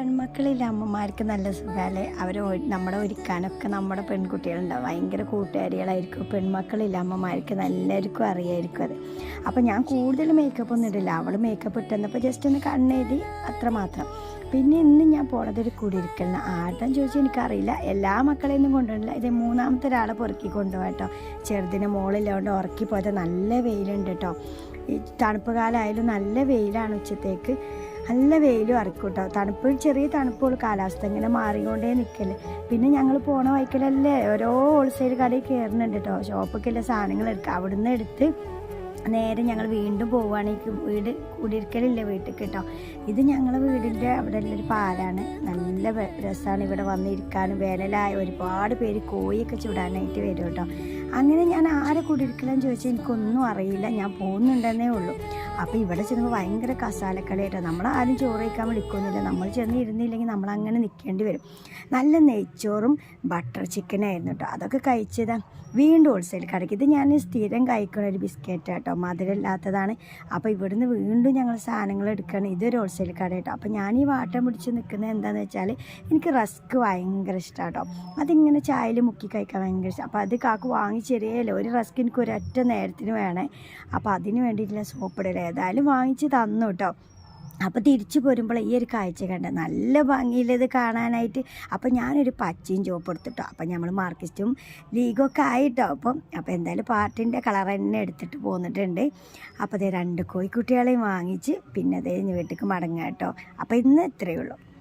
പെൺമക്കളിലെ അമ്മമാർക്ക് നല്ല സുഖമല്ലേ. നമ്മളെ ഒരുക്കാനൊക്കെ നമ്മുടെ പെൺകുട്ടികളുണ്ടാവും, ഭയങ്കര കൂട്ടുകാരികളായിരിക്കും. പെൺമക്കളിലെ അമ്മമാർക്ക് എല്ലാവർക്കും അറിയായിരിക്കും അത്. അപ്പോൾ ഞാൻ കൂടുതൽ മേക്കപ്പ് ഒന്നും ഇടില്ല. അവൾ മേക്കപ്പ് ഇട്ടെന്നപ്പോൾ ജസ്റ്റ് ഒന്ന് കണ്ണെഴുതി അത്രമാത്രം. പിന്നെ ഇന്ന് ഞാൻ പോണതൊരു കുടിയിരിക്കലിന്. ആരുടെന്ന് ചോദിച്ചാൽ എനിക്കറിയില്ല, എല്ലാ മക്കളെയൊന്നും കൊണ്ടുപോകില്ല. ഇത് മൂന്നാമത്തെ ഒരാളെ പൊറുക്കി കൊണ്ടുപോകാം കേട്ടോ. ചെറുതിന് മോളില്ലാണ്ട് ഉറക്കി പോയത്. നല്ല വെയിലുണ്ട് കേട്ടോ. ഈ തണുപ്പ് കാലമായാലും നല്ല വെയിലാണ്. ഉച്ചത്തേക്ക് നല്ല വെയിലും ഇറക്കും കേട്ടോ. ചെറിയ തണുപ്പുള്ള കാലാവസ്ഥ ഇങ്ങനെ മാറിക്കൊണ്ടേ നിൽക്കല്ലേ. പിന്നെ ഞങ്ങൾ പോണ വൈക്കലല്ലേ ഓരോ ഹോൾസെയിൽ കടയിൽ കയറുന്നുണ്ട് കേട്ടോ. ഷോപ്പൊക്കെയുള്ള സാധനങ്ങൾ എടുക്കുക. അവിടുന്ന് എടുത്ത് നേരെ ഞങ്ങൾ വീണ്ടും പോവുകയാണെങ്കിൽ വീട് കുടിയിരിക്കലില്ല വീട്ടിൽ കേട്ടോ. ഇത് ഞങ്ങളെ വീടിൻ്റെ അവിടെ ഉള്ളൊരു പാലാണ്. നല്ല രസമാണ് ഇവിടെ വന്നിരിക്കാനും. വേനലായ ഒരുപാട് പേര് കോഴിയൊക്കെ ചുടാനായിട്ട് വരും കേട്ടോ. അങ്ങനെ ഞാൻ ആരെ കുടിയിരിക്കലെന്ന് ചോദിച്ചാൽ എനിക്കൊന്നും അറിയില്ല. ഞാൻ പോകുന്നുണ്ടെന്നേ ഉള്ളൂ. അപ്പോൾ ഇവിടെ ചെന്നപ്പോൾ ഭയങ്കര കസാലക്കളിയായിട്ടോ. നമ്മളാരും ചോറ് കഴിക്കാൻ വിളിക്കൊന്നുമില്ല. നമ്മൾ ചെന്ന് ഇരുന്നില്ലെങ്കിൽ നമ്മളങ്ങനെ നിൽക്കേണ്ടി വരും. നല്ല നെയ്ച്ചോറും ബട്ടർ ചിക്കനായിരുന്നു കേട്ടോ. അതൊക്കെ കഴിച്ചതാ വീണ്ടും ഹോൾസെയിൽ കടയ്ക്ക്. ഇത് ഞാൻ സ്ഥിരം കഴിക്കുന്ന ഒരു ബിസ്ക്കറ്റ് കേട്ടോ, മധുരമില്ലാത്തതാണ്. അപ്പോൾ ഇവിടുന്ന് വീണ്ടും ഞങ്ങൾ സാധനങ്ങൾ എടുക്കുകയാണ്. ഇതൊരു ഹോൾസെയിൽ കട കേട്ടോ. അപ്പോൾ ഞാൻ ഈ വാട്ടം പിടിച്ച് നിൽക്കുന്നത് എന്താണെന്ന് വെച്ചാൽ എനിക്ക് റസ്ക് ഭയങ്കര ഇഷ്ടമാണ് കേട്ടോ. അതിങ്ങനെ ചായയിൽ മുക്കി കഴിക്കാൻ ഭയങ്കര ഇഷ്ടം. അപ്പോൾ അത് കാക്ക് വാങ്ങിച്ചെറിയല്ലോ. ഒരു റസ്ക് എനിക്ക് ഒരൊറ്റ നേരത്തിന് വേണേ. അപ്പോൾ അതിന് വേണ്ടിയിട്ടുള്ള സോപ്പിടൽ ഏതായാലും വാങ്ങിച്ച് തന്നു കേട്ടോ. അപ്പോൾ തിരിച്ചു പോരുമ്പോൾ ഈ ഒരു കാഴ്ച കണ്ട നല്ല ഭംഗിയില്ലത് കാണാനായിട്ട്. അപ്പോൾ ഞാനൊരു പച്ചയും ചുവപ്പ് എടുത്തിട്ടോ. അപ്പോൾ നമ്മൾ മാർക്കിസ്റ്റും ലീഗൊക്കെ ആയിട്ടോ. അപ്പോൾ എന്തായാലും പാർട്ടിൻ്റെ കളർ തന്നെ എടുത്തിട്ട് പോന്നിട്ടുണ്ട്. അപ്പോൾ അതേ 2 കോഴിക്കുട്ടികളെയും വാങ്ങിച്ച് പിന്നെ അതേ വീട്ടിലേക്ക് മടങ്ങാം കേട്ടോ. അപ്പോൾ ഇന്ന് ഇത്രയേ ഉള്ളൂ.